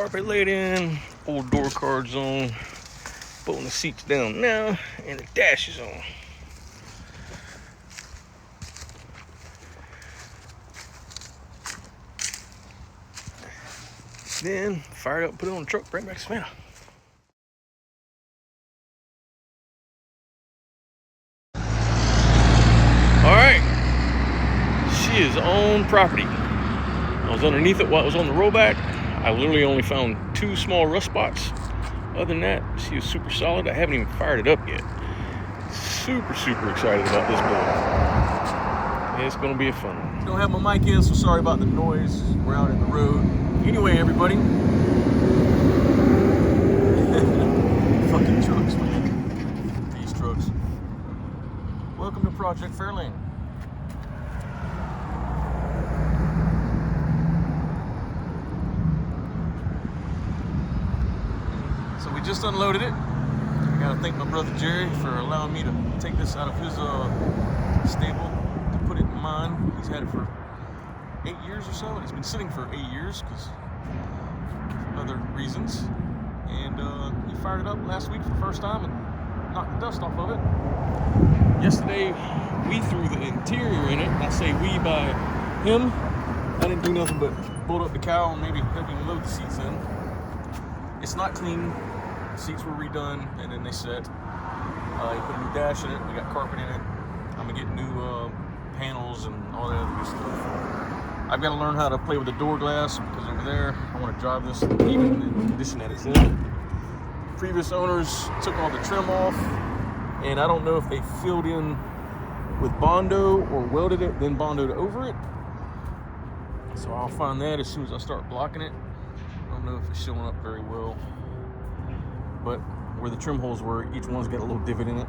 carpet laid in, old door cards on, pulling the seats down now, and the dash is on. Then fire it up, put it on the truck, bring it back to Savannah. All right, she is on property. I was underneath it while it was on the rollback. I literally only found 2 small rust spots. Other than that, she is super solid. I haven't even fired it up yet. Super excited about this build. It's gonna be a fun one. Don't have my mic in, so sorry about the noise. We're out in the road. Anyway, everybody. Fucking trucks, man. These trucks. Welcome to Project Fairlane. So we just unloaded it. I gotta thank my brother Jerry for allowing me to take this out of his stable to put it in mine. He's had it for 8 years or so, and it's been sitting for 8 years because other reasons. And he fired it up last week for the first time and knocked the dust off of it. Yesterday, we threw the interior in it. I say we by him. I didn't do nothing but bolt up the cowl and maybe help him load the seats in. It's not clean. The seats were redone and then they set. He put a new dash in it. We got carpet in it. I'm gonna get new panels and all that other good stuff. I've got to learn how to play with the door glass because over there, I want to drive this even in the condition that it's in. Previous owners took all the trim off, and I don't know if they filled in with Bondo or welded it, then Bondoed over it. So I'll find that as soon as I start blocking it. I don't know if it's showing up very well, but where the trim holes were, each one's got a little divot in it.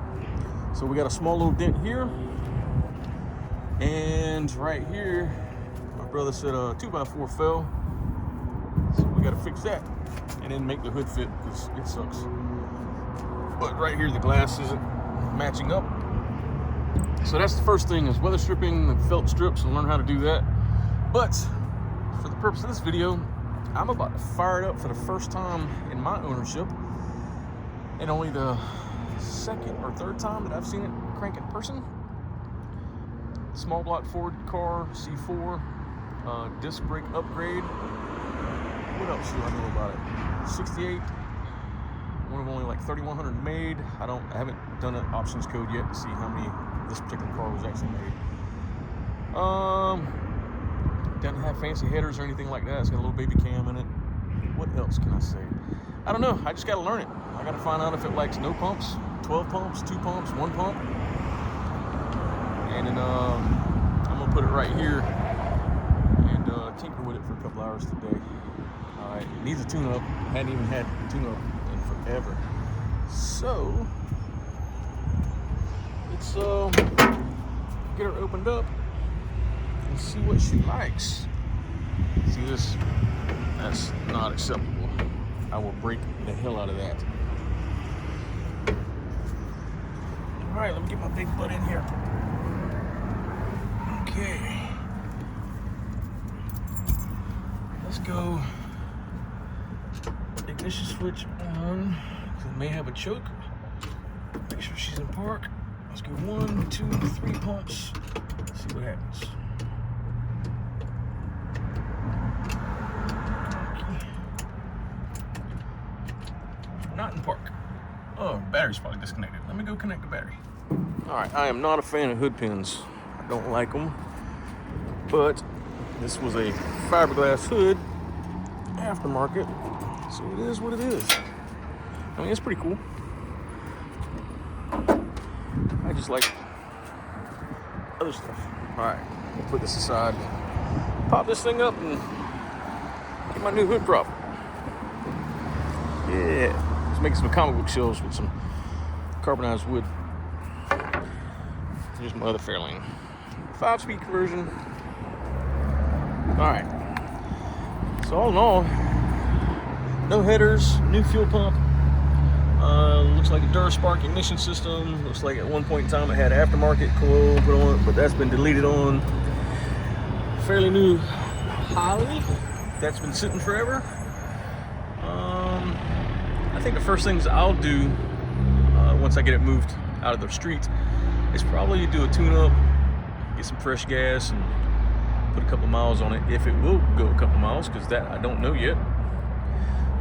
So we got a small little dent here, and right here, my brother said a 2x4 fell, so we got to fix that and then make the hood fit because it sucks. But right here, the glass isn't matching up. So that's the first thing, is weather stripping and felt strips, and learn how to do that. But for the purpose of this video, I'm about to fire it up for the first time in my ownership, and only the second or third time that I've seen it crank in person. Small block Ford car, C4, disc brake upgrade. What else do I know about it? 68. One of only like 3,100 made. I haven't done an options code yet to see how many this particular car was actually made. Doesn't have fancy headers or anything like that. It's got a little baby cam in it. What else can I say? I don't know. I just got to learn it. I got to find out if it likes no pumps, 12 pumps, 2 pumps, 1 pump. And then I'm gonna put it right here and tinker with it for a couple hours today. Alright, it needs a tune-up. Hadn't even had a tune-up in forever. So let's get her opened up and see what she likes. See this? That's not acceptable. I will break the hell out of that. Alright, let me get my big butt in here. Okay, let's go. Ignition switch on, because it may have a choke. Make sure she's in park. Let's go 1, 2, 3 pumps. See what happens. Okay. Not in park. Oh, battery's probably disconnected. Let me go connect the battery. All right, I am not a fan of hood pins. I don't like them, but this was a fiberglass hood, aftermarket, so it is what it is. I mean, it's pretty cool. I just like other stuff. All right, we'll put this aside, pop this thing up, and get my new hood prop. Yeah, let's make some comic book shelves with some carbonized wood. Here's my other Fairlane. 5-speed conversion. All right. So all in all, no headers, new fuel pump. Looks like a Duraspark ignition system. Looks like at one point in time it had aftermarket coil put on it, but that's been deleted on. Fairly new Holly. That's been sitting forever. think the first things I'll do once I get it moved out of the street is probably do a tune-up, get some fresh gas, and put a couple miles on it, if it will go a couple miles, because that I don't know yet.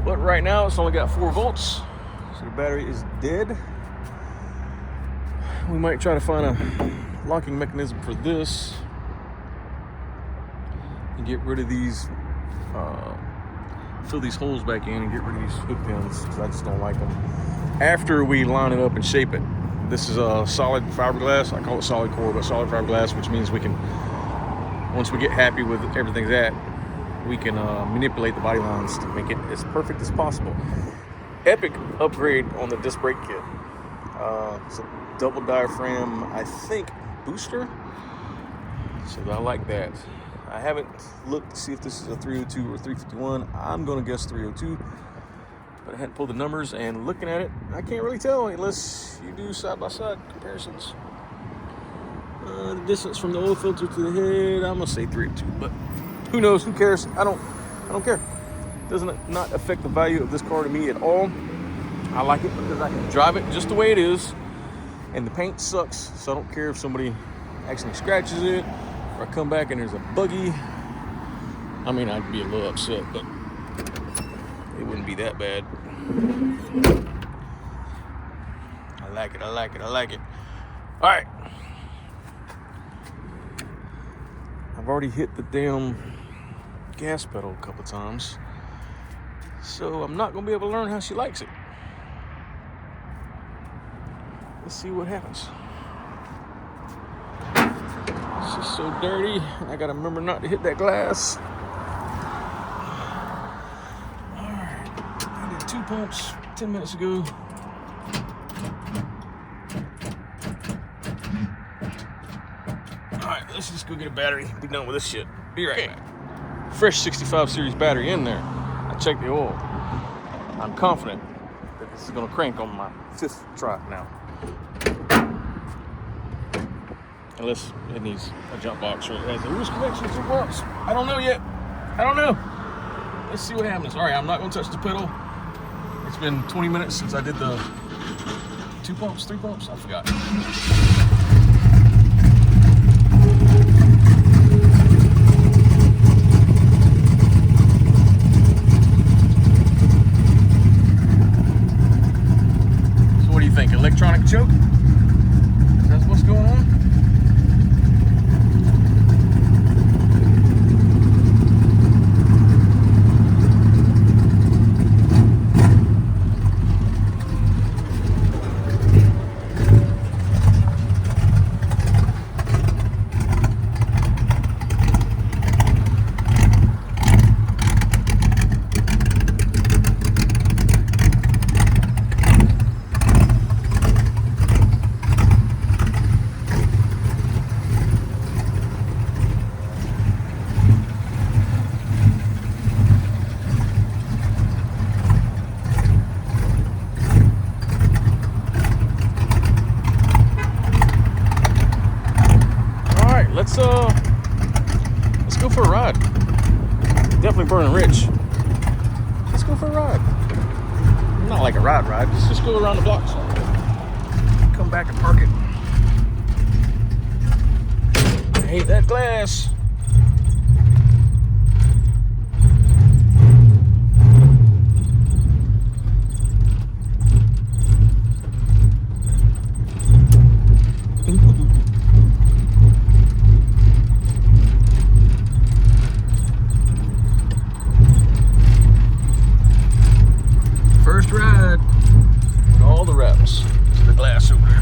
But right now it's only got 4 volts, so the battery is dead. We might try to find a locking mechanism for this and get rid of these, fill these holes back in and get rid of these hook pins, because I just don't like them after we line it up and shape it. This is a solid fiberglass. I call it solid core, but solid fiberglass, which means we can, once we get happy with everything's at, we can manipulate the body lines to make it as perfect as possible. Epic upgrade on the disc brake kit. It's a double diaphragm, I think, booster. So I like that. I haven't looked to see if this is a 302 or 351. I'm gonna guess 302, but I hadn't pulled the numbers, and looking at it, I can't really tell unless you do side-by-side comparisons. The distance from the oil filter to the head, I'm gonna say 302, but who knows? Who cares? I don't care. Doesn't not affect the value of this car to me at all. I like it because I can drive it just the way it is, and the paint sucks, so I don't care if somebody actually scratches it or I come back and there's a buggy. I mean, I'd be a little upset, but it wouldn't be that bad. I like it. All right. I've already hit the damn gas pedal a couple times, so I'm not gonna be able to learn how she likes it. Let's see what happens. It's just so dirty. I gotta remember not to hit that glass. All right, I did 2 pumps 10 minutes ago. All right, let's just go get a battery. Be done with this shit. Be right back. Fresh 65 series battery in there. I checked the oil. I'm confident that this is gonna crank on my 5th try now. Unless it needs a jump box or it has a loose connection to pumps. I don't know yet. I don't know. Let's see what happens. All right, I'm not gonna touch the pedal. It's been 20 minutes since I did the 2 pumps, 3 pumps, I forgot. So what do you think? Electronic choke? Is that what's going on? Let's go for a ride. Definitely burning rich. Let's go for a ride. Not like a ride. Let's just go around the block. Come back and park it. I hate that glass. First ride with all the reps to the glass over there.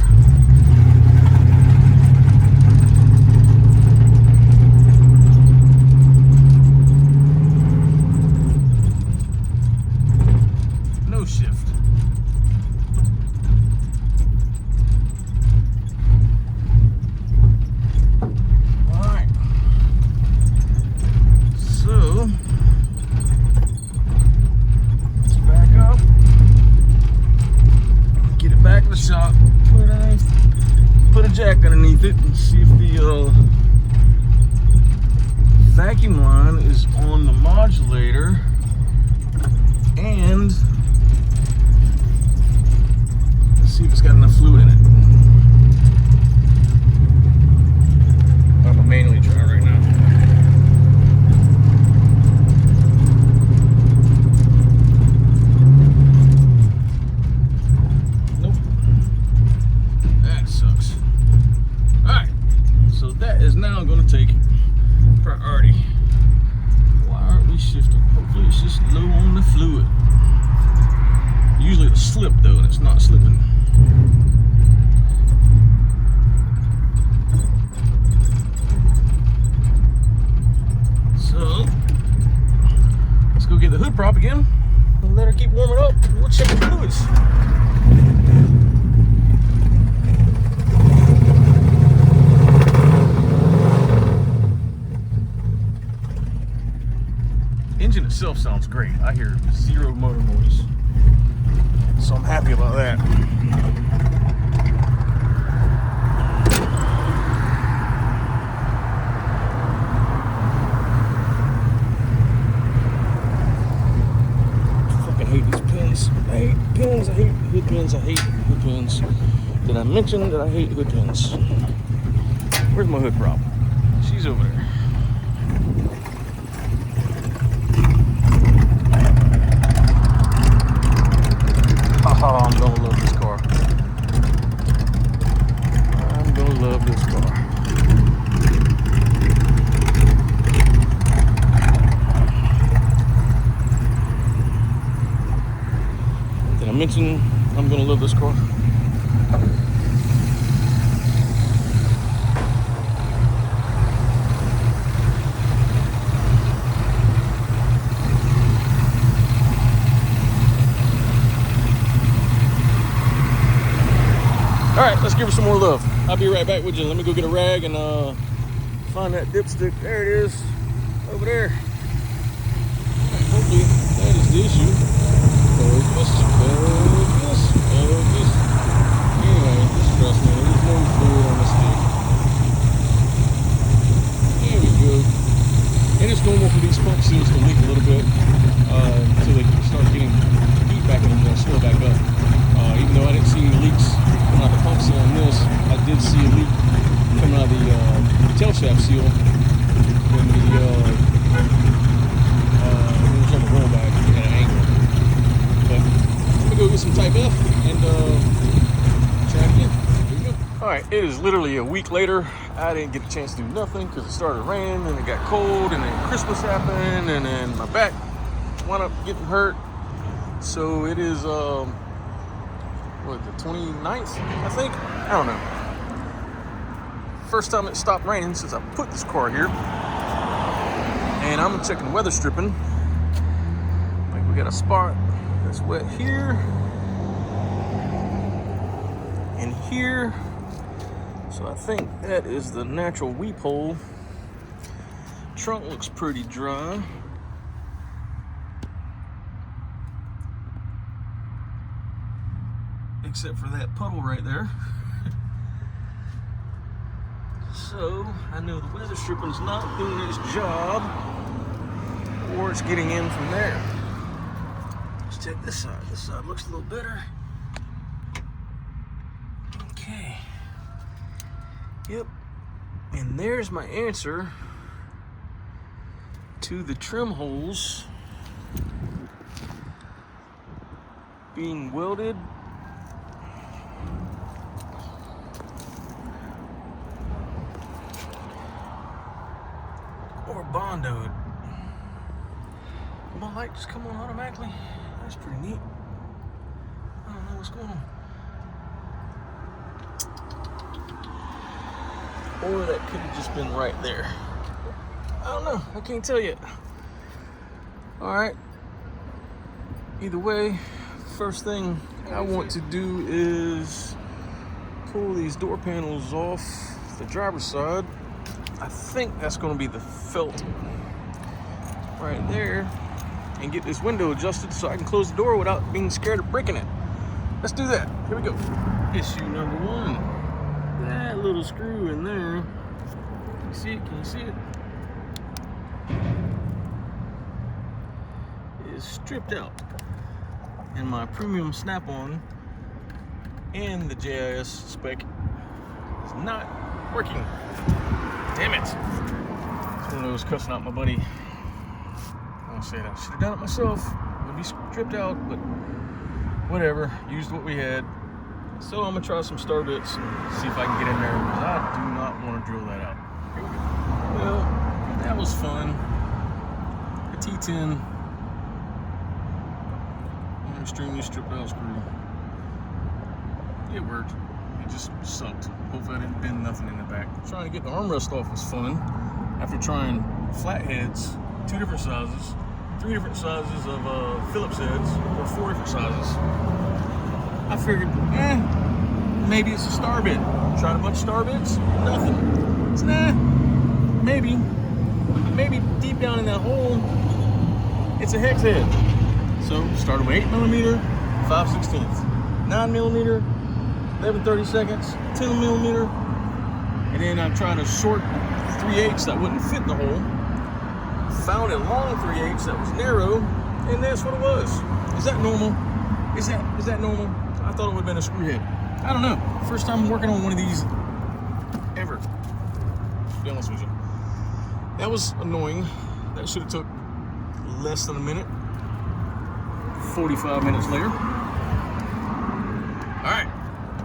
No shift. All right. So let's back up. Get it back in the shop, put a jack underneath it, and see if the vacuum line is on the modulator and See if it's got enough fluid in it. I'm gonna manually try right now. Nope. That sucks. Alright, so that is now gonna take priority. Why aren't we shifting? Hopefully it's just low on the fluid. Usually it'll slip though, and it's not slipping. So let's go get the hood prop again and let her keep warming up, and we'll check the fluids. Engine itself sounds great. I hear zero motor noise, so I'm happy about that. I hate these pins. I hate pins. I hate hood pins. I hate hood pins. Did I mention that I hate hood pins? Where's my hood prop? She's over there. Oh, I'm gonna love this car. I'm gonna love this car. Did I mention I'm gonna love this car? Alright, let's give her some more love. I'll be right back with you. Let me go get a rag and find that dipstick. There it is. Over there. Hopefully that is the issue. Focus. Anyway, just trust me. There's no fluid on this thing. There we go. And it's normal for these pump seals to leak a little bit until they start getting heat back in them and they'll slow back up. Even though I didn't see any leaks coming out the pump seal on this, I did see a leak coming out of the tail shaft seal when the it was on the rollback at an angle. But let me go get some type F and try it again. Here we go. Alright, it is literally a week later. I didn't get a chance to do nothing because it started raining and it got cold and then Christmas happened and then my back wound up getting hurt. So it is what, the 29th, I think? I don't know. First time it stopped raining since I put this car here. And I'm checking weather stripping. Like we got a spot that's wet here. And here. So I think that is the natural weep hole. Trunk looks pretty dry. Except for that puddle right there. So I know the weather stripping's not doing its job, or it's getting in from there. Let's check this side. This side looks a little better. Okay. Yep. And there's my answer to the trim holes being welded or bondoed. My light just come on automatically. That's pretty neat. I don't know what's going on. Or that could have just been right there. I don't know. I can't tell yet. Alright. Either way, first thing I want to do is pull these door panels off the driver's side. I think that's going to be the felt right there, and get this window adjusted so I can close the door without being scared of breaking it. Let's do that. Here we go. Issue number one. That little screw in there. You see it? Can you see it? Is stripped out. And my premium snap-on and the JIS spec is not working. Damn it. It's one of those cussing out my buddy. I said I should have done it myself. Would be stripped out, but whatever. Used what we had. So I'm gonna try some star bits, see if I can get in there, because I do not want to drill that out. Here we go. Well, that was fun. A T10 extremely stripped out screw. It worked. It just sucked. Hopefully I didn't bend nothing in the back. Trying to get the armrest off was fun. After trying flatheads, 2 different sizes, 3 different sizes of Phillips heads, or 4 different sizes, I figured, maybe it's a star bit. Tried a bunch of star bits, nothing. It's maybe deep down in that hole, it's a hex head. So started with 8mm, 5/16, 9mm, 11/32, 10mm, and then I tried a short 3/8 that wouldn't fit in the hole. Found a long 3/8 that was narrow, and that's what it was. Is that normal? Is that normal? I thought it would have been a screw head. I don't know. First time working on one of these ever. To be honest with you. That was annoying. That should have took less than a minute. 45 minutes later. All right,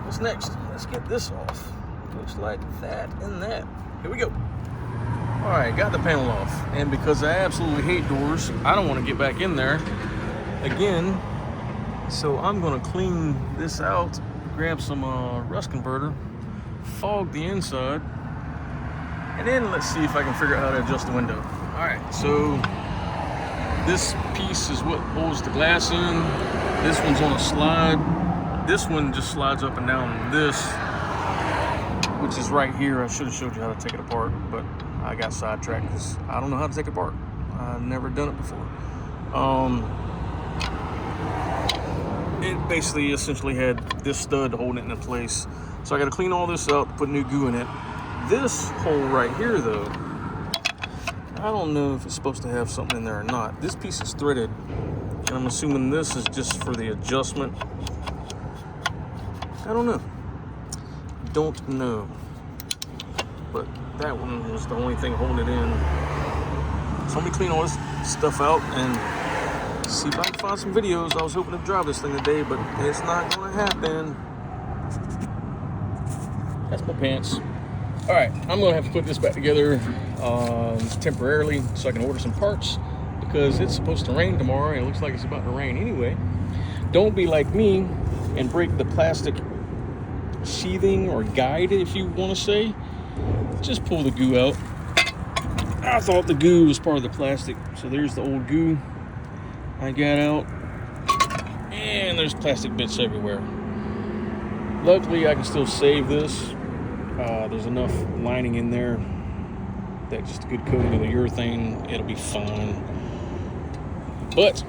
what's next? Let's get this off. Looks like that and that. Here we go. All right, got the panel off. And because I absolutely hate doors, I don't want to get back in there again. So I'm gonna clean this out, grab some rust converter, fog the inside, and then let's see if I can figure out how to adjust the window. All right, so this piece is what holds the glass in. This one's on a slide. This one just slides up and down this, which is right here. I should have showed you how to take it apart, but I got sidetracked because I don't know how to take it apart. I've never done it before. It basically essentially had this stud holding it in place. So I got to clean all this out, put new goo in it. This hole right here though, I don't know if it's supposed to have something in there or not. This piece is threaded, and I'm assuming this is just for the adjustment. I don't know. Don't know. But that one was the only thing holding it in. So let me clean all this stuff out and see if I can find some videos. I was hoping to drive this thing today, but it's not gonna happen. That's my pants. All right, I'm gonna have to put this back together temporarily so I can order some parts, because it's supposed to rain tomorrow and it looks like it's about to rain anyway. Don't be like me and break the plastic sheathing or guide, if you want to say. Just pull the goo out. I thought the goo was part of the plastic, so there's the old goo I got out, and there's plastic bits everywhere. Luckily I can still save this. There's enough lining in there that just a good coating of the urethane, it'll be fine. But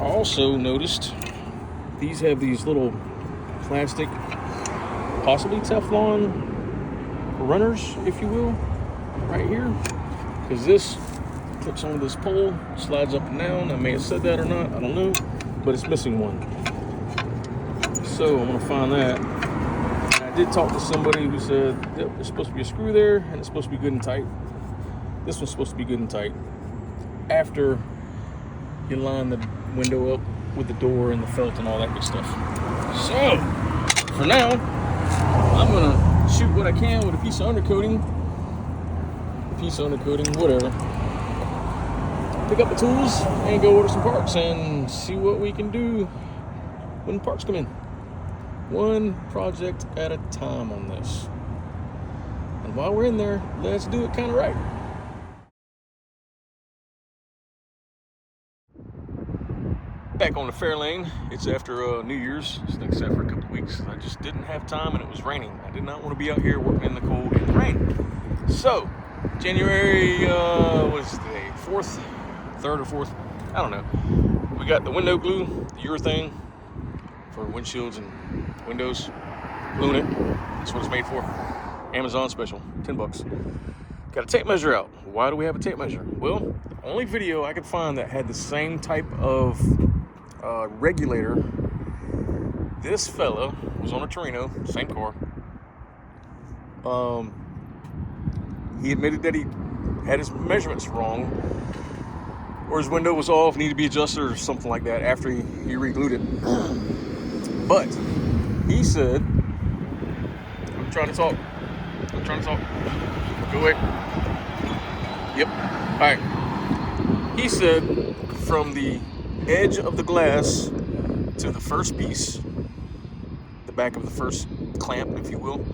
I also noticed these have these little plastic, possibly Teflon runners, if you will, right here, because this clips onto this pole, slides up and down. I may have said that or not, I don't know, but it's missing one. So I'm gonna find that. And I did talk to somebody who said that there's supposed to be a screw there and it's supposed to be good and tight. This one's supposed to be good and tight after you line the window up with the door and the felt and all that good stuff. So for now, I'm gonna shoot what I can with a piece of undercoating, whatever. Pick up the tools and go order some parts and see what we can do when parts come in. One project at a time on this. And while we're in there, let's do it kind of right. Back on the Fairlane. It's after New Year's. It's been set for a couple weeks. I just didn't have time and it was raining. I did not want to be out here working in the cold and the rain. So, January, what is today? 4th? 3rd or 4th? I don't know. We got the window glue, the urethane for windshields and windows. Gluing it. That's what it's made for. Amazon special, $10. Got a tape measure out. Why do we have a tape measure? Well, the only video I could find that had the same type of regulator, this fella was on a Torino, same car. He admitted that he had his measurements wrong, or his window was off, needed to be adjusted or something like that after he re-glued it. But he said, I'm trying to talk. Go away. Yep. All right. He said from the edge of the glass to the first piece, the back of the first clamp, if you will,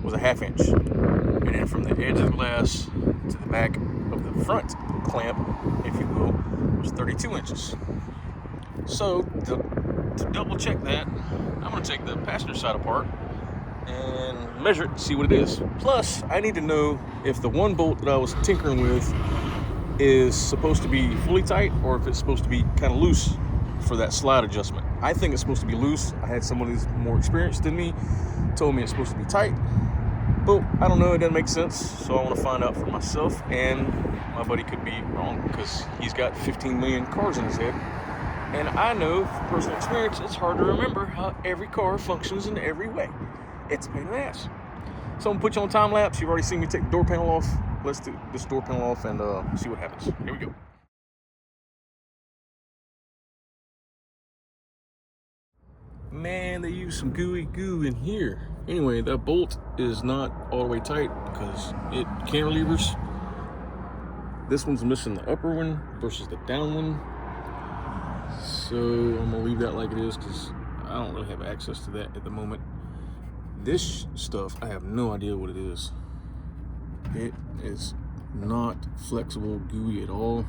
was a 1/2 inch. And then from the edge of the glass to the back of the front clamp, if you will, was 32 inches. So to double check that, I'm going to take the passenger side apart and measure it and see what it is. Plus, I need to know if the one bolt that I was tinkering with is supposed to be fully tight or if it's supposed to be kind of loose for that slide adjustment. I think it's supposed to be loose. I had someone who's more experienced than me told me it's supposed to be tight, but I don't know, it doesn't make sense, so I want to find out for myself. And my buddy could be wrong because he's got 15 million cars in his head, and I know from personal experience it's hard to remember how every car functions in every way. It's a pain in the ass. So I'm gonna put you on time lapse. You've already seen me take the door panel off. Let's do this door panel off and see what happens. Here we go. Man, they use some gooey goo in here. Anyway, that bolt is not all the way tight because it cantilevers. This one's missing the upper one versus the down one. So I'm gonna leave that like it is because I don't really have access to that at the moment. This stuff, I have no idea what it is. It is not flexible, gooey at all.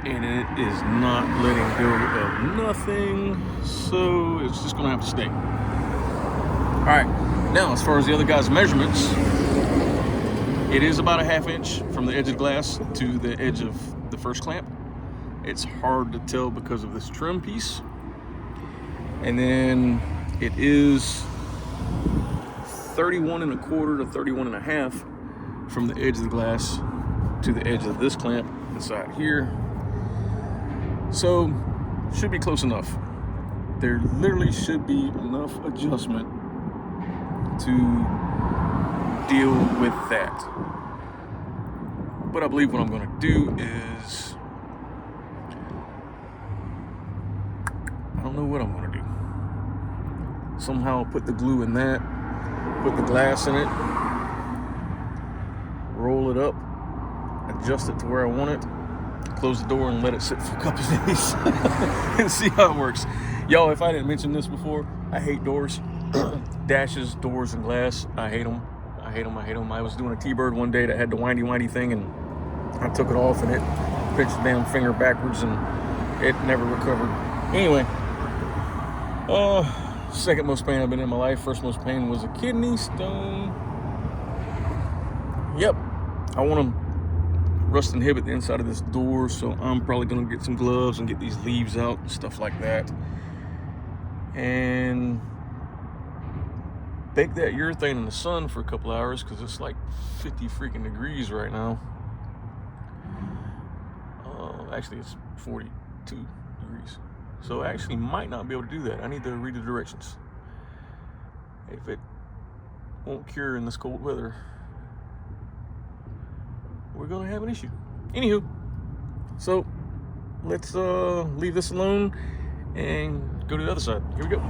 And it is not letting go of nothing, so it's just gonna have to stay. All right, now as far as the other guy's measurements, it is about a 1/2 inch from the edge of the glass to the edge of the first clamp. It's hard to tell because of this trim piece. And then it is 31 1/4 to 31 1/2 from the edge of the glass to the edge of this clamp inside here. So, should be close enough. There literally should be enough adjustment to deal with that. But I believe what I'm going to do is, I don't know what I'm going to do. Somehow put the glue in that, put the glass in it, roll it up, adjust it to where I want it, close the door and let it sit for a couple of days and see how it works. Y'all, if I didn't mention this before, I hate doors. Dashes, doors, and glass. I hate them. I hate them. I was doing a T-Bird one day that had the windy thing, and I took it off and it pinched the damn finger backwards and it never recovered. Anyway, second most pain I've been in my life. First most pain was a kidney stone. Yep, I want to rust inhibit the inside of this door, so I'm probably gonna get some gloves and get these leaves out and stuff like that, and bake that urethane in the sun for a couple hours because it's like 50 freaking degrees right now. Actually, it's 42 degrees. So I actually might not be able to do that. I need to read the directions. If it won't cure in this cold weather, we're gonna have an issue. Anywho, so let's leave this alone and go to the other side. Here we go.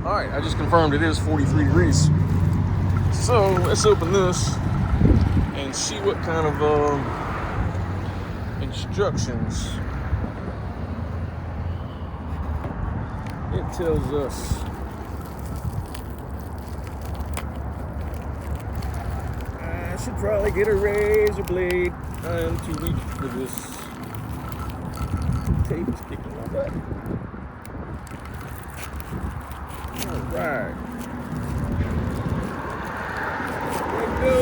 All right, I just confirmed it is 43 degrees. So let's open this and see what kind of instructions it tells us. I should probably get a razor blade to reach for this. Tape is kicking my butt. All right. Let go.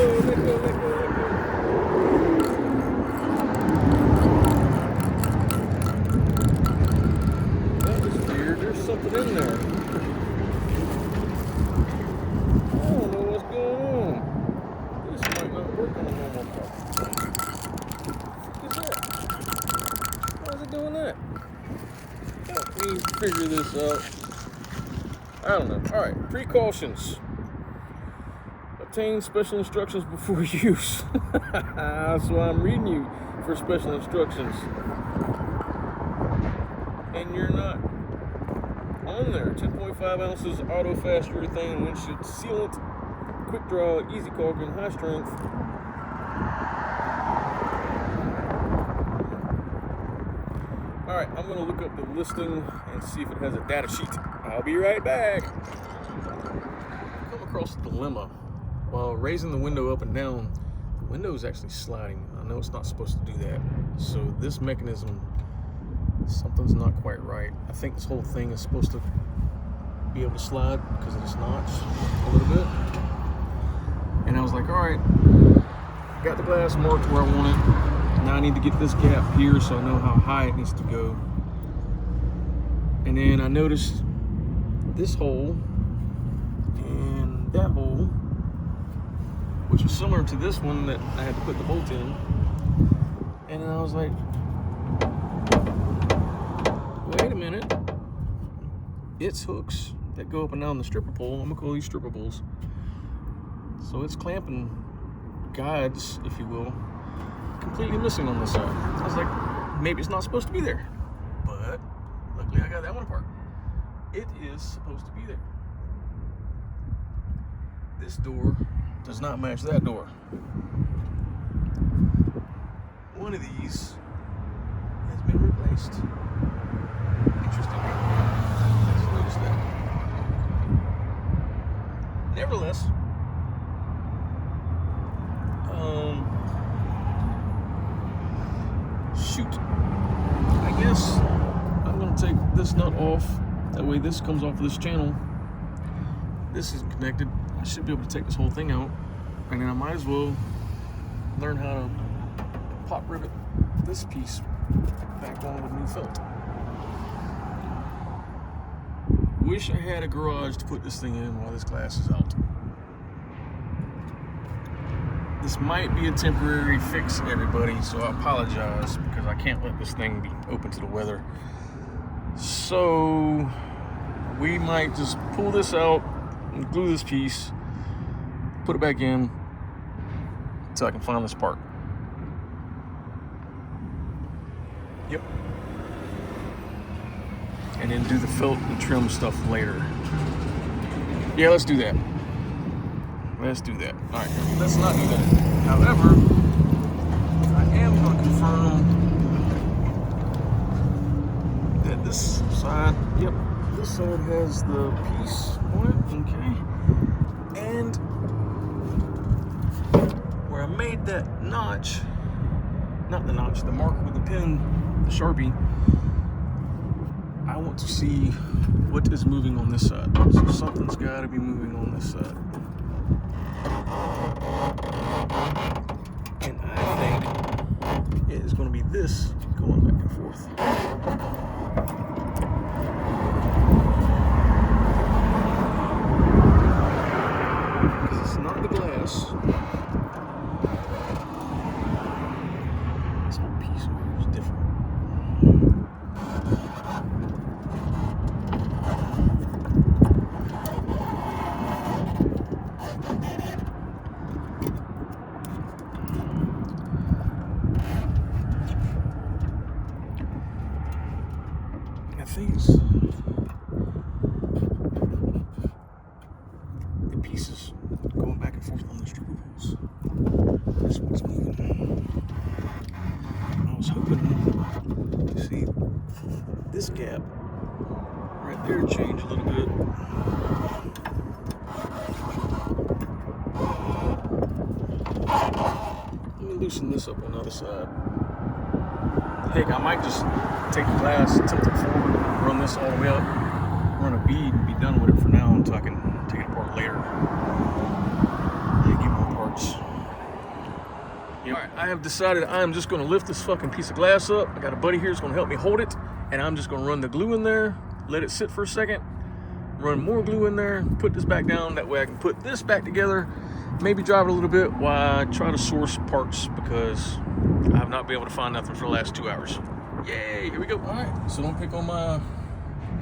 That was weird. There's something in there. I don't know what's going on. This might not work on a normal car. What is that? Why is it doing that? Help me. figure this out. I don't know. All right, precautions. Obtain special instructions before use. So I'm reading you for special instructions. And you're not on there. 10.5 ounces auto fast urethane windshield sealant, quick draw, easy caulking, high strength. All right, I'm gonna look up the listing and see if it has a data sheet. I'll be right back. Come across a dilemma. While raising the window up and down, the window is actually sliding. I know it's not supposed to do that. So this mechanism, something's not quite right. I think this whole thing is supposed to be able to slide because of this notch a little bit. And I was like, all right, got the glass marked where I want it. Now I need to get this gap here so I know how high it needs to go. And then I noticed this hole and that hole, which is similar to this one that I had to put the bolt in. And then I was like, wait a minute. It's hooks that go up and down the stripper pole. I'm gonna call these stripper poles. So it's clamping guides, if you will, completely missing on this side. I was like, maybe it's not supposed to be there. But luckily I got that one apart. It is supposed to be there. This door does not match that door. One of these has been replaced. Interesting. I just noticed that. Nevertheless, shoot. I guess I'm gonna take this nut off. That way this comes off of this channel. This is connected. I should be able to take this whole thing out. And then I might as well learn how to pop rivet this piece back on with new felt. Wish I had a garage to put this thing in while this glass is out. This might be a temporary fix, everybody, so I apologize because I can't let this thing be open to the weather. So we might just pull this out and glue this piece, put it back in until I can find this part. Yep. And then do the felt and trim stuff later. Yeah, let's do that. Let's do that. All right, let's not do that. However, I am going to confirm that this side, yep, this side has the piece on it, okay. And where I made that notch, not the notch, the mark with the pin, the Sharpie, I want to see what is moving on this side. So something's got to be moving on this side. And I think it is going to be this going back and forth. Because it's not the glass. This whole piece over here is different. Things, the pieces going back and forth on the stripper poles. That's what's moving. I was hoping to see this gap right there change a little bit. Let me loosen this up on the other side. Heck, I might just take the glass, tilt it forward, run this all the way up, run a bead, and be done with it for now until I can take it apart later. Yeah, get more parts. Yep. All right, I have decided I am just going to lift this fucking piece of glass up. I got a buddy here who's going to help me hold it, and I'm just going to run the glue in there, let it sit for a second, run more glue in there, put this back down. That way I can put this back together, maybe drive it a little bit while I try to source parts because I have not been able to find nothing for the last 2 hours. Yay, here we go. All right, so don't pick on my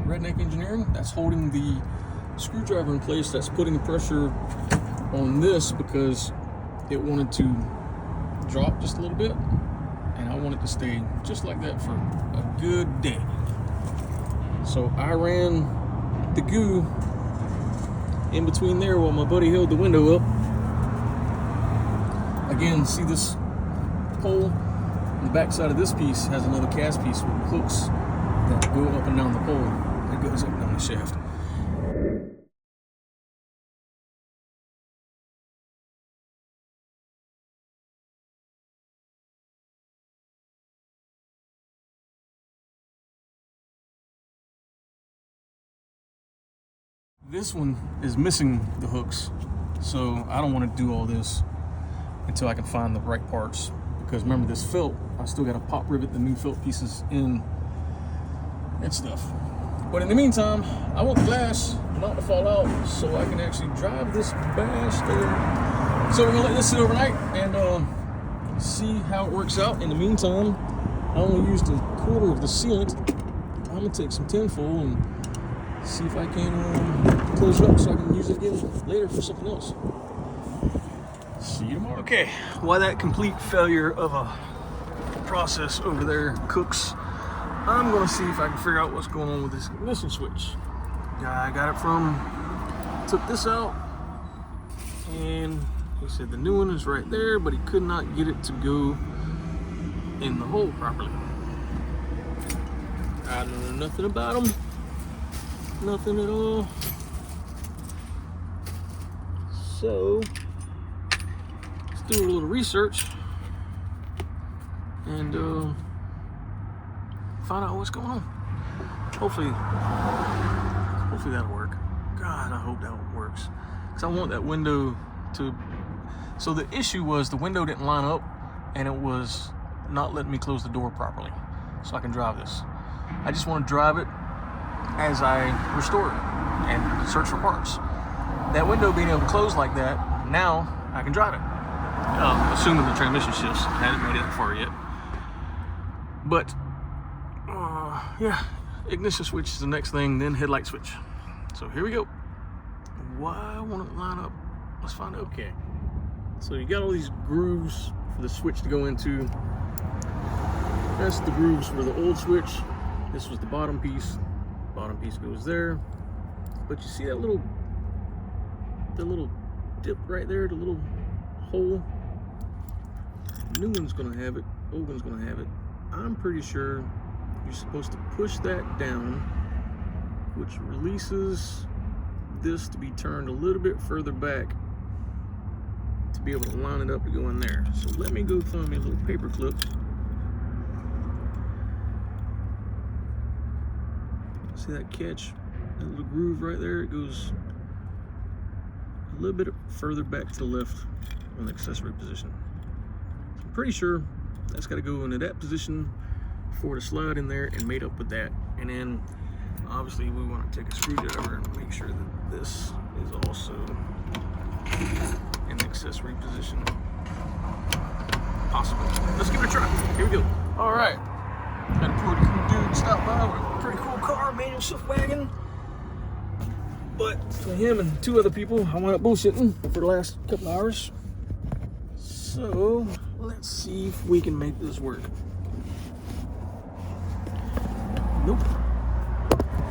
Redneck Engineering. That's holding the screwdriver in place. That's putting the pressure on this because it wanted to drop just a little bit, and I want it to stay just like that for a good day. So I ran the goo in between there while my buddy held the window up. Again, see this pole? On the back side of this piece has another cast piece with hooks that go up and down the pole. It goes up and down the shaft. This one is missing the hooks, so I don't want to do all this until I can find the right parts. Because remember, this felt, I still got to pop rivet the new felt pieces in and stuff. But in the meantime, I want the glass not to fall out so I can actually drive this bastard. So we're gonna let this sit overnight and see how it works out. In the meantime, I only used a quarter of the sealant. I'm gonna take some tinfoil and see if I can close it up so I can use it again later for something else. See you tomorrow. Okay, while that complete failure of a process over there cooks, I'm gonna see if I can figure out what's going on with this ignition switch. I got it from, took this out, and he said the new one is right there, but he could not get it to go in the hole properly. I know nothing about them. Nothing at all. So let's do a little research and find out what's going on. Hopefully that'll work. God, I hope that works. Because I want that window to. So the issue was the window didn't line up and it was not letting me close the door properly so I can drive this. I just want to drive it as I restore it and search for parts. That window being able to close like that, now I can drive it. Assuming the transmission shifts. I haven't made it that far yet. But, yeah, ignition switch is the next thing, then headlight switch. So here we go. Why won't it line up? Let's find out. Okay. So you got all these grooves for the switch to go into. That's the grooves for the old switch. This was the bottom piece. Bottom piece goes there, but you see that little dip right there, the little hole. New one's gonna have it, old one's gonna have it. I'm pretty sure you're supposed to push that down, which releases this to be turned a little bit further back to be able to line it up to go in there. So let me go find me a little paper clip. See that catch? That little groove right there, it goes a little bit further back to the left on the accessory position. I'm pretty sure that's got to go into that position for the slide in there and mate up with that. And then obviously we want to take a screwdriver and make sure that this is also in the accessory position possible. Let's give it a try. Here we go. All right. Got a pretty cool dude stop by with a pretty cool car, manual shift wagon. But for him and two other people, I wound up bullshitting for the last couple hours. So let's see if we can make this work. Nope.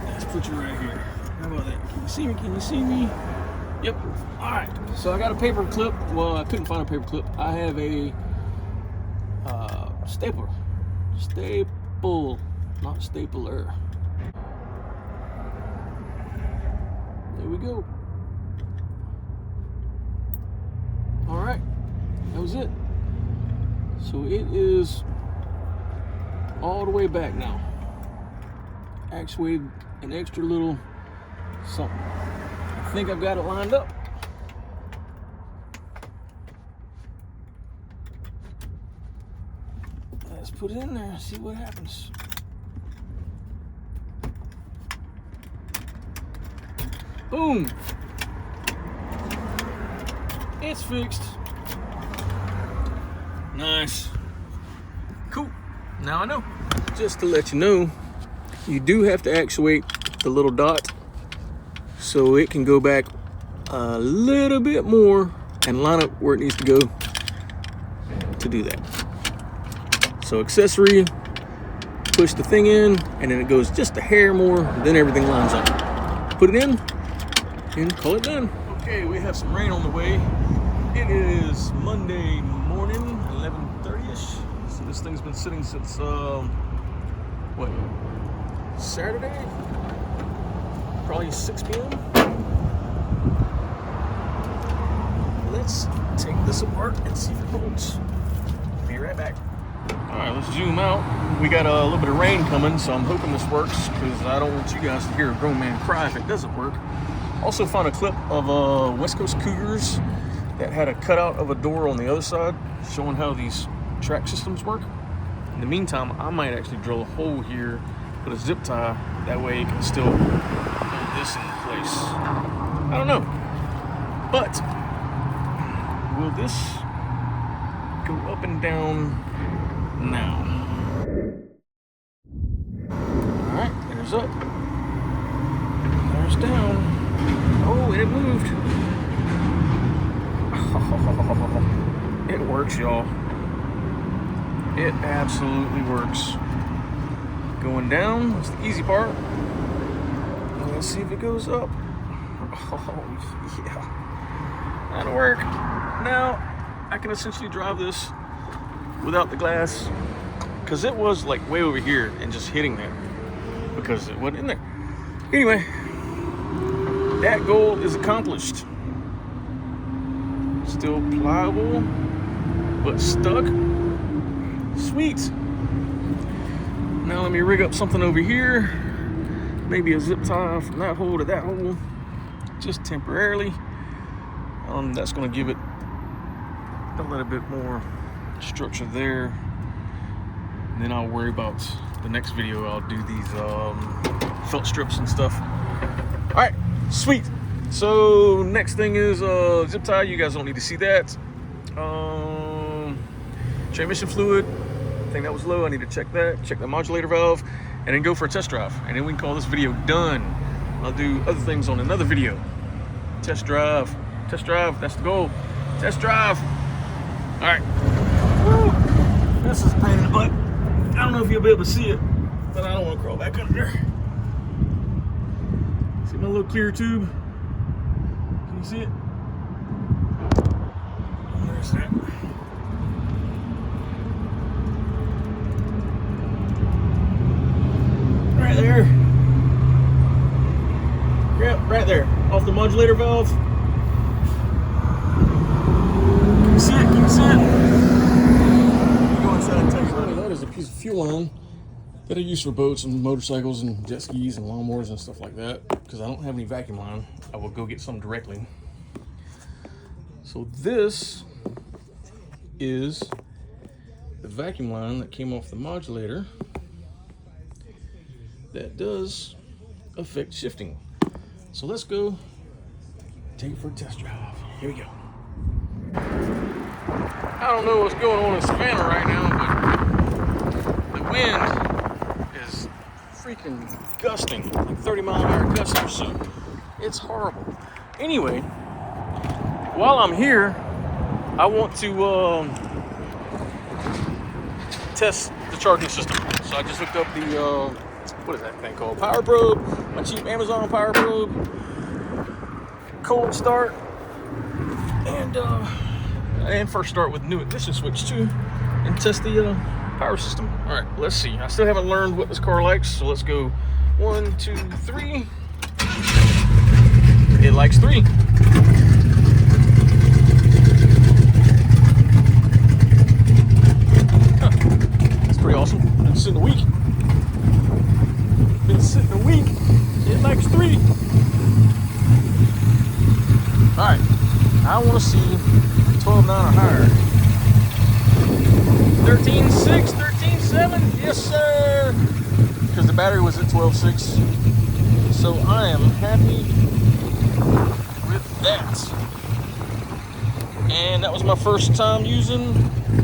Let's put you right here. How about that? Can you see me? Can you see me? Yep. All right. So I got a paper clip. Well, I couldn't find a paper clip. I have a stapler. Staple, not stapler. There we go. All right, that was it. So it is all the way back now. Actuated an extra little something. I think I've got it lined up. Let's put it in there and see what happens. Boom! It's fixed. Nice. Cool. Now I know. Just to let you know, you do have to actuate the little dot so it can go back a little bit more and line up where it needs to go to do that. So accessory, push the thing in, and then it goes just a hair more, then everything lines up. Put it in and call it done. Okay, we have some rain on the way. It is Monday morning, 11:30ish. So this thing's been sitting since what, Saturday? Probably 6 p.m. Let's take this apart and see if it holds. Be right back. All right, let's zoom out. We got a little bit of rain coming, so I'm hoping this works because I don't want you guys to hear a grown man cry if it doesn't work. Also found a clip of West Coast Cougars that had a cutout of a door on the other side showing how these track systems work. In the meantime, I might actually drill a hole here, put a zip tie, that way it can still hold this in place. I don't know, but will this go up and down now? All right, there's up, there's down. Oh, and it moved. Oh, it works, y'all. It absolutely works. Going down, that's the easy part. Let's see if it goes up. Oh, yeah. That'll work. Now, I can essentially drive this without the glass because it was like way over here and just hitting there because it wasn't in there. Anyway, that goal is accomplished. Still pliable, but stuck. Sweet. Now let me rig up something over here. Maybe a zip tie from that hole to that hole, just temporarily. That's gonna give it a little bit more structure there. And then I'll worry about the next video. I'll do these felt strips and stuff. All right, sweet. So next thing is zip tie. You guys don't need to see that. Transmission fluid, I think that was low. I need to check that. Check the modulator valve, and then go for a test drive. And then we can call this video done. I'll do other things on another video. Test drive. Test drive. That's the goal. Test drive. All right. Woo. This is a pain in the butt. I don't know if you'll be able to see it, but I don't want to crawl back under there. See my little clear tube? Can you see it? There's that. Right there. Yep, right there. Off the modulator valve. Can you see it? Can you see it? Go inside and tell you about it. That is a piece of fuel line that I use for boats and motorcycles and jet skis and lawnmowers and stuff like that. Because I don't have any vacuum line, I will go get some directly. So this is the vacuum line that came off the modulator that does affect shifting. So let's go take it for a test drive. Here we go. I don't know what's going on in Savannah right now, but the wind is freaking gusting, like 30-mile-an-hour gusts or so. It's horrible. Anyway, while I'm here, I want to test the charging system. So I just hooked up the what is that thing called? Power probe. My cheap Amazon power probe. Cold start. And first start with new ignition switch too, and test the power system. All right, let's see. I still haven't learned what this car likes, so let's go 1, 2, 3. It likes 3. Huh. That's pretty awesome. Been sitting a week. It likes 3. All right, I want to see 12.9 or higher. 13.6, 13.7, yes sir. Because the battery was at 12.6, so I am happy with that. And that was my first time using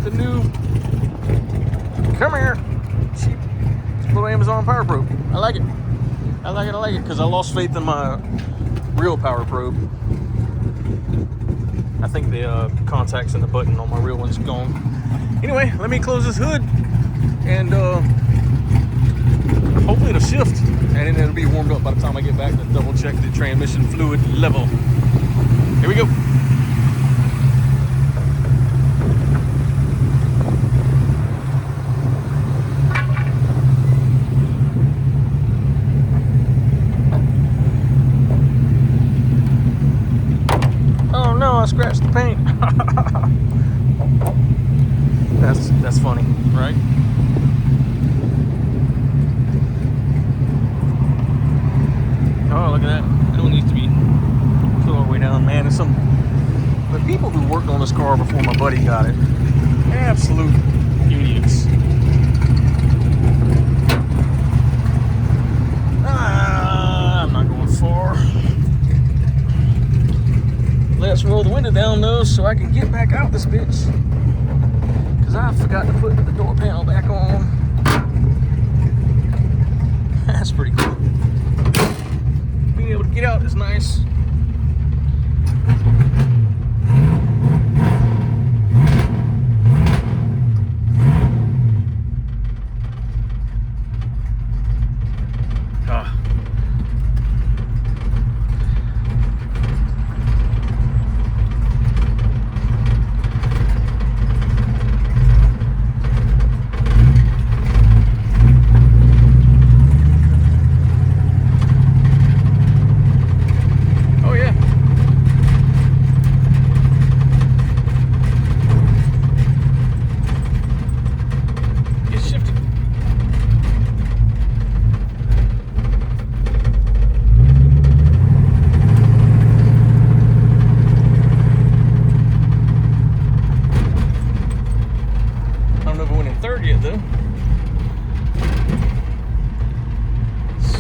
the new, come here, cheap little Amazon power probe. I like it. I like it, because I lost faith in my real power probe. I think the contacts in the button on my real one's gone. Anyway, let me close this hood, and hopefully it'll shift, and then it'll be warmed up by the time I get back to double check the transmission fluid level. Here we go. Oh no, I scratched the paint. That's funny, right? Oh, look at that. It don't need to be put all the way down. Man, there's the people who worked on this car before my buddy got it, absolute idiots. I'm not going far. Let's roll the window down though, so I can get back out this bitch. Because I forgot to put the door panel back on. That's pretty cool. Being able to get out is nice.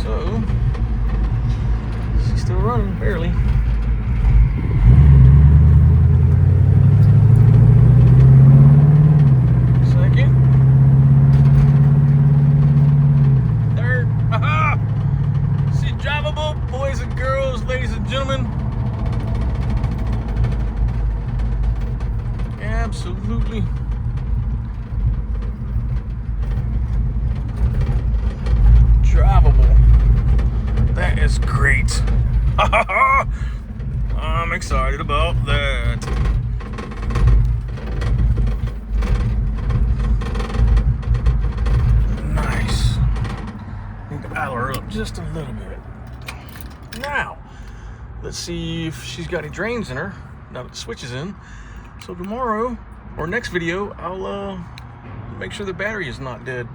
So she's still running, barely. Second. Third. Aha! She's drivable, boys and girls, ladies and gentlemen. Absolutely. Drivable. That is great. I'm excited about that. Nice. Need to idle her up just a little bit. Now, let's see if she's got any drains in her now that the switch is in. So tomorrow, or next video, I'll make sure the battery is not dead.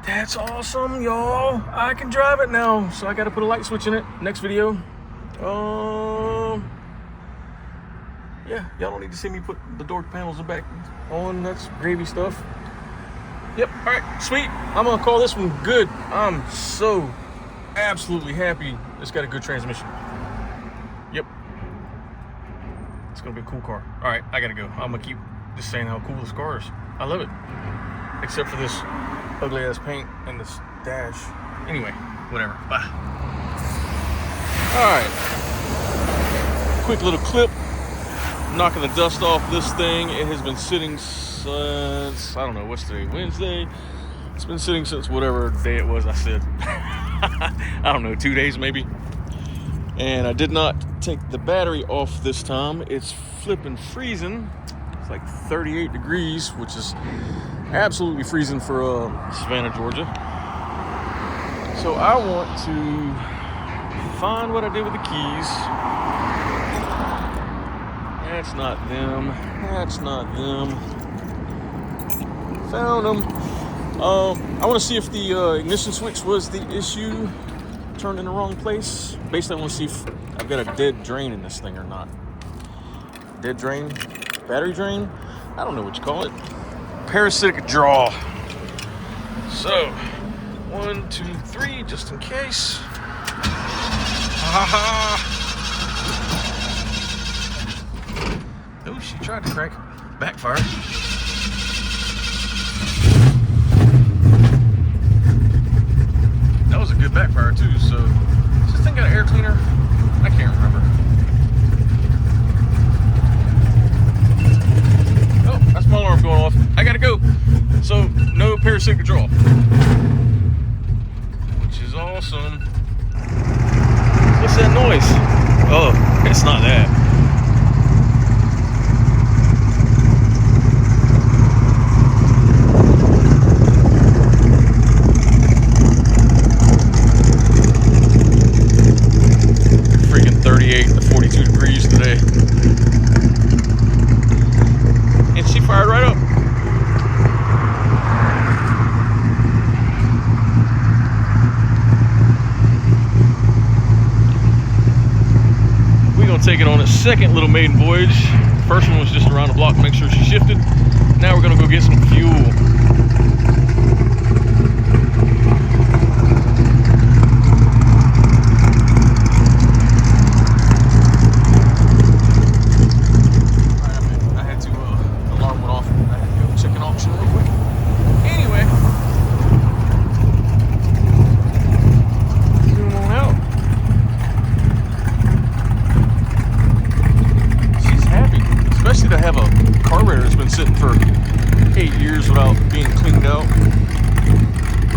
That's awesome, y'all. I can drive it now. So I got to put a light switch in it. Next video. Yeah, y'all don't need to see me put the door panels back on. That's gravy stuff. Yep, all right, sweet. I'm gonna call this one good. I'm so absolutely happy it's got a good transmission. Yep. It's gonna be a cool car. All right, I gotta go. I'm gonna keep just saying how cool this car is. I love it. Except for this ugly ass paint and this dash. Anyway, whatever. Bye. All right. Quick little clip. Knocking the dust off this thing. It has been sitting since, I don't know, what's today? Wednesday? It's been sitting since whatever day it was I said. I don't know, 2 days maybe. And I did not take the battery off this time. It's flipping freezing. It's like 38 degrees, which is absolutely freezing for Savannah, Georgia. So I want to find what I did with the keys. That's not them. That's not them. Found them. I want to see if the ignition switch was the issue, turned in the wrong place. Basically, I want to see if I've got a dead drain in this thing or not. Dead drain? Battery drain? I don't know what you call it. Parasitic draw. So, 1, 2, 3, just in case. Ha ha. Oh, she tried to crank. Backfire. good backfire too. So does this thing got an air cleaner? I can't remember. Oh, that's my alarm going off. I gotta go. So no parasitic control, which is awesome. What's that noise? Oh, it's not that. Freaking 38 to 42 degrees today. And she fired right up. We're gonna take it on its second little maiden voyage. First one was just around the block to make sure she shifted. Now we're gonna go get some fuel. To have a carburetor that's been sitting for 8 years without being cleaned out.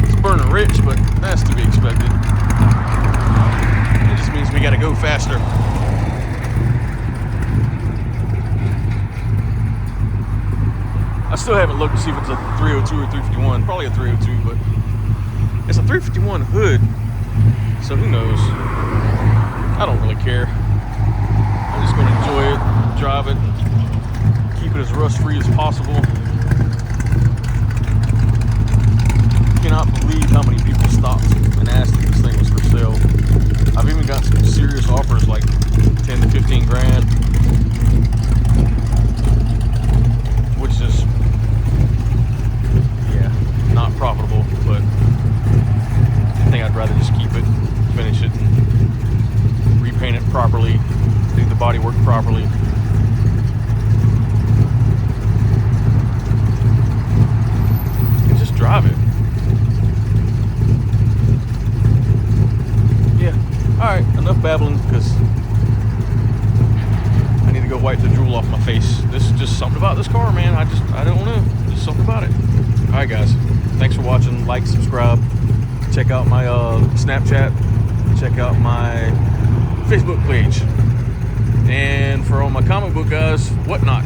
It's burning rich, but that's to be expected. It just means we gotta go faster. I still haven't looked to see if it's a 302 or 351. Probably a 302, but it's a 351 hood, so who knows? I don't really care. I'm just gonna enjoy it, drive it, keep it as rust-free as possible. Cannot believe how many people stopped and asked if this thing was for sale. I've even got some serious offers like 10 to 15 grand, which is, yeah, not profitable, but I think I'd rather just keep it, finish it, and repaint it properly, do the body work properly. Drive it. Yeah. Alright, enough babbling because I need to go wipe the drool off my face. This is just something about this car, man. I don't know. Just something about it. Alright guys. Thanks for watching. Like, subscribe. Check out my Snapchat. Check out my Facebook page. And for all my comic book guys, whatnot.